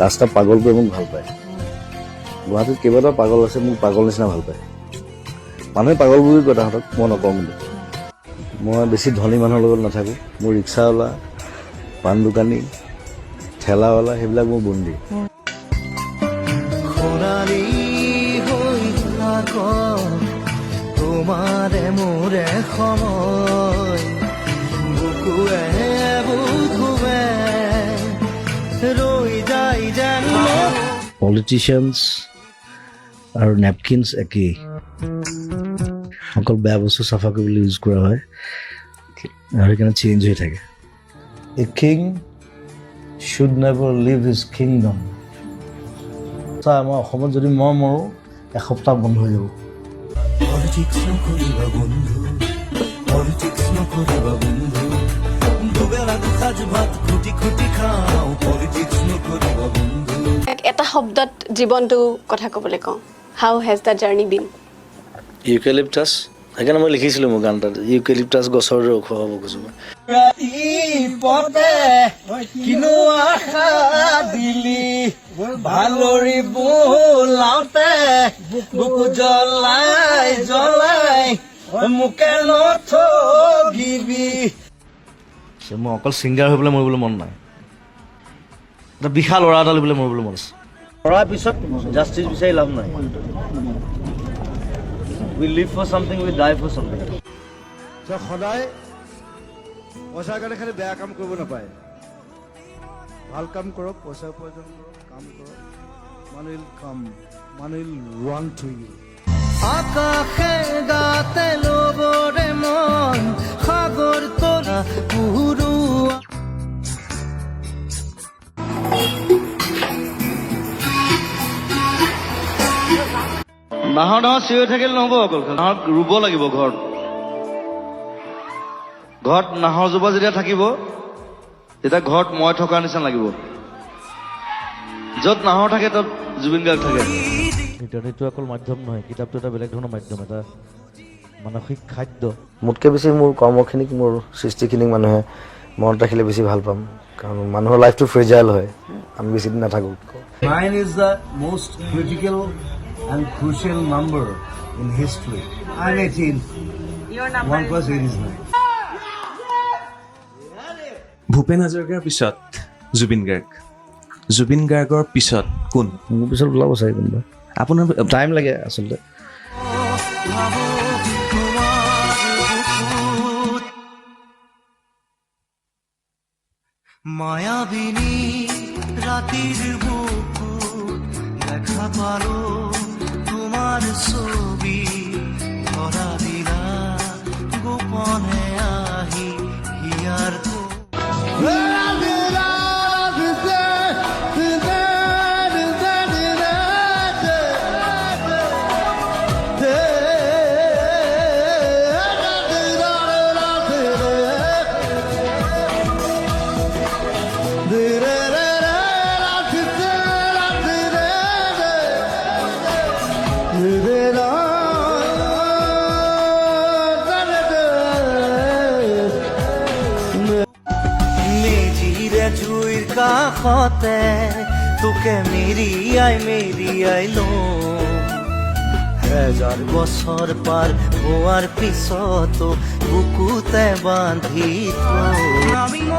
ৰাস্তা পাগল কৰি মোক ভাল পায়। গুৱাহাটীত কেইবাটাও পাগল আছে, মোক পাগল নিচিনা ভাল পায়। মানুহে পাগল বুলি কয় তাহাঁতক, মই নকওঁ কিন্তু। মই বেছি ধনী মানুহৰ লগত নাথাকোঁ। মোৰ ৰিক্সাৱালা, পাণ দোকানী, ঠেলাৱালা সেইবিলাক মোৰ বন্দী। তোমাৰে মোৰে সময় বুকুৱে বুকুৱে ৰৈ যায় যেন। পলিটিচিয়ানছ আৰু নেপকিনছ একেই, অকল বেয়া বস্তু চাফা কৰিবলৈ ইউজ কৰা হয় আৰু সেইকাৰণে চেঞ্জ হৈ থাকে। A king should never leave his kingdom. আমাৰ অসমত যদি মই মৰোঁ, এসপ্তাহ বন্ধ হৈ যাব। পলিটিক্স নকৰিবা বন্ধু, পলিটিক্স নকৰিবা বন্ধু, দুবেলা দুসাঁজ ভাত খুটি খুটি খাওঁ, পলিটিক্স নকৰিবা বন্ধু। এটা শব্দত জীৱনটো কথা ক'বলৈ কওঁ, how has the journey been? Eucalyptus, সেইকাৰণে মই লিখিছিলোঁ মোৰ গান তাত, ইউকেলিপ্টাছ গছৰ দৰে ওখ হ'ব খোজো মই। পদে কিনো আশা দিলি, ভালৰি বোলাওতে বুকু জ্বলাই জ্বলাই মোকে নথগিবি। মই অকল ছিংগাৰ হৈ পেলাই মৰিবলৈ মন নাই, এটা বিশাল ল'ৰা এটা লৈ পেলাই মৰিবলৈ মন আছে। মৰাৰ পিছত জাষ্টিছ বিচাৰি লাভ নাই। We live for something, we die for something. সদায় পইচাৰ কাৰণে খালি বেয়া কাম কৰিব নাপায়, ভাল কাম কৰক, পইচা উপাৰ্জন কৰক, কাম কৰক, মানুহ উইল কাম, মানুহ উইল ৰান টু ইউ। আকাশে গাতে লবৰে মন, সাগৰ তৰা উৰুৱা। নাহৰ নাহৰ চিঞৰি থাকিলে নহ'ব, অকল নাহৰ ৰুব লাগিব ঘৰত। ঘৰত নাহৰ জোপা যেতিয়া থাকিব, তেতিয়া ঘৰত মই থকাৰ নিচিনা লাগিব। য'ত নাহৰ থাকে তাত জুবিন গাৰ্গ থাকে। ইণ্টাৰনেটটো অকল মাধ্যম নহয়, কিতাপটো এটা বেলেগ ধৰণৰ মাধ্যম, এটা মানসিক খাদ্য। মোতকৈ বেছি মোৰ কৰ্মখিনিক, মোৰ সৃষ্টিখিনিক মানুহে মনত ৰাখিলে বেছি ভাল পাম, কাৰণ মানুহৰ লাইফটো ফ্ৰেজাইল হয়, আমি বেছি দিন নাথাকোঁ। 9 is the most critical and crucial number in history. I'm 18. Your number 1 plus 8 is 9. Bhupen হাজৰিকাৰ পিছত জুবিন গাৰ্গ, জুবিন গাৰ্গৰ পিছত কোন? মোৰ পিছত ওলাব চাগে কোনোবা, আপোনাৰ টাইম লাগে আচলতে। মায়াবিনী ৰাতিৰ বুকু দেখা পালো তোমাৰ ছবি, ধৰা দিলা গোপনে আহি হিয়াৰ মেজিৰে জুইৰ কাষতে তোকে মেৰিয়াই লওঁ, হেজাৰ বছৰ পাৰ হোৱাৰ পিছতো বুকুতে বান্ধি থওঁ।